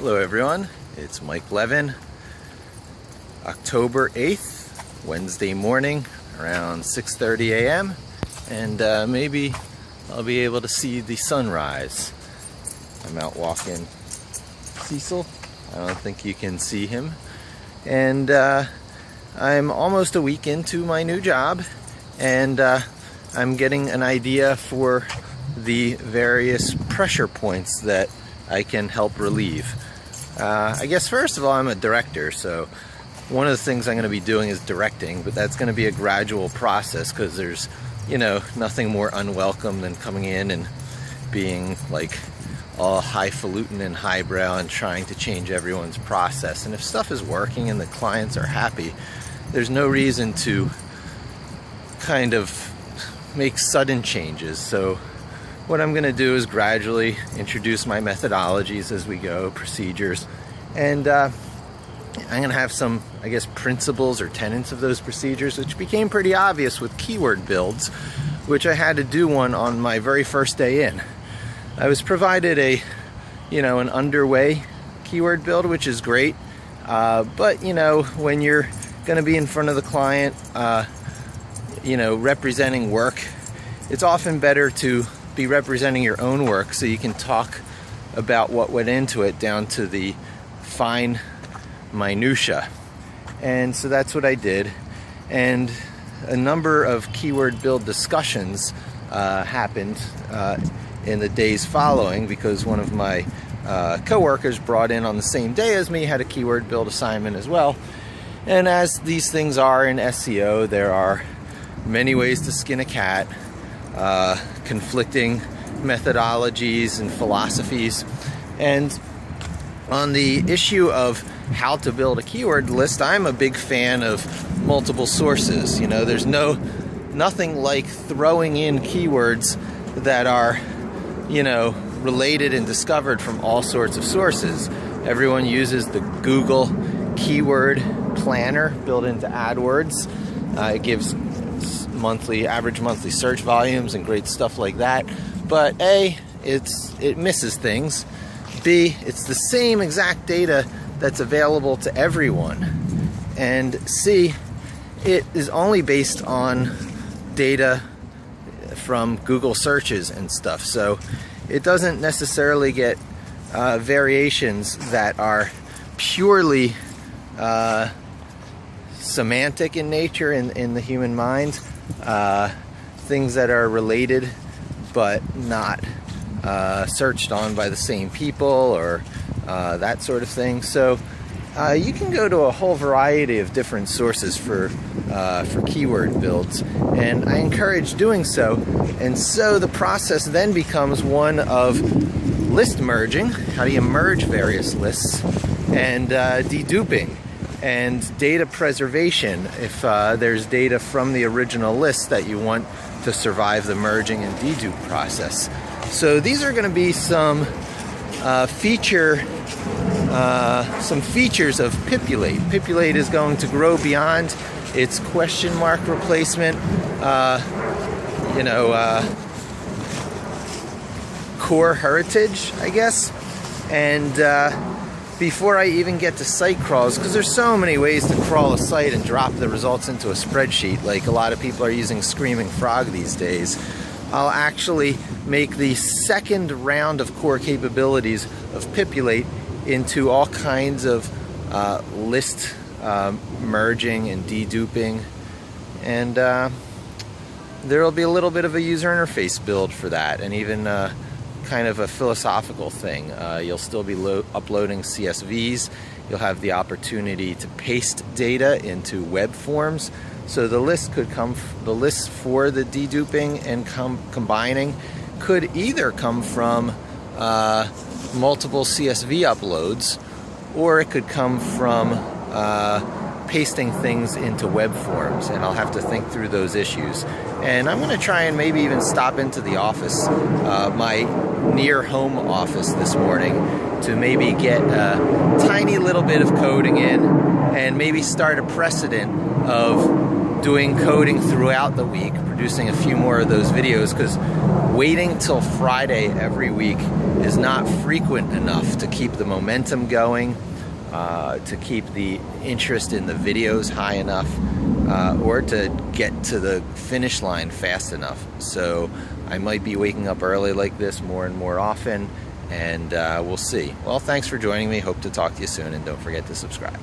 Hello everyone, it's Mike Levin. October 8th, Wednesday morning around 6:30 a.m. and maybe I'll be able to see the sunrise. I'm out walking Cecil. I don't think you can see him. And I'm almost a week into my new job, and I'm getting an idea for the various pressure points that I can help relieve. I guess first of all, I'm a director, so one of the things I'm going to be doing is directing, but that's going to be a gradual process because there's, you know, nothing more unwelcome than coming in and being like all highfalutin and highbrow and trying to change everyone's process. And if stuff is working and the clients are happy, there's no reason to kind of make sudden changes. So what I'm going to do is gradually introduce my methodologies as we go, procedures, and I'm going to have some, I guess, principles or tenets of those procedures, which became pretty obvious with keyword builds, which I had to do one on my very first day in. I was provided an underway keyword build, which is great, but when you're going to be in front of the client, representing work, it's often better to be representing your own work so you can talk about what went into it down to the fine minutia. And so that's what I did, and a number of keyword build discussions happened in the days following, because one of my co-workers brought in on the same day as me had a keyword build assignment as well. And as these things are in SEO, there are many ways to skin a cat, conflicting methodologies and philosophies. And on the issue of how to build a keyword list, I'm a big fan of multiple sources. There's nothing like throwing in keywords that are related and discovered from all sorts of sources. Everyone uses the Google keyword planner built into AdWords. It gives average monthly search volumes and great stuff like that. But A, it misses things. B, it's the same exact data that's available to everyone. And C, it is only based on data from Google searches and stuff. So it doesn't necessarily get variations that are purely semantic in nature in the human mind. Things that are related but not searched on by the same people, or that sort of thing. So you can go to a whole variety of different sources for keyword builds, and I encourage doing so. And so the process then becomes one of list merging. How do you merge various lists? And deduping and data preservation if there's data from the original list that you want to survive the merging and dedupe process. So these are going to be some features of Pipulate. Pipulate is going to grow beyond its question mark replacement, core heritage, I guess. And before I even get to site crawls, because there's so many ways to crawl a site and drop the results into a spreadsheet, like a lot of people are using Screaming Frog these days, I'll actually make the second round of core capabilities of Pipulate into all kinds of list merging and deduping, and there will be a little bit of a user interface build for that, and even kind of a philosophical thing. You'll still be uploading CSVs. You'll have the opportunity to paste data into web forms. So the list could the lists for the deduping and combining could either come from multiple CSV uploads, or it could come from pasting things into web forms, and I'll have to think through those issues. And I'm going to try and maybe even stop into the office, my near home office this morning, to maybe get a tiny little bit of coding in, and maybe start a precedent of doing coding throughout the week, producing a few more of those videos, because waiting till Friday every week is not frequent enough to keep the momentum going, to keep the interest in the videos high enough, or to get to the finish line fast enough. So I might be waking up early like this more and more often, and we'll see. Well, thanks for joining me. Hope to talk to you soon, and don't forget to subscribe.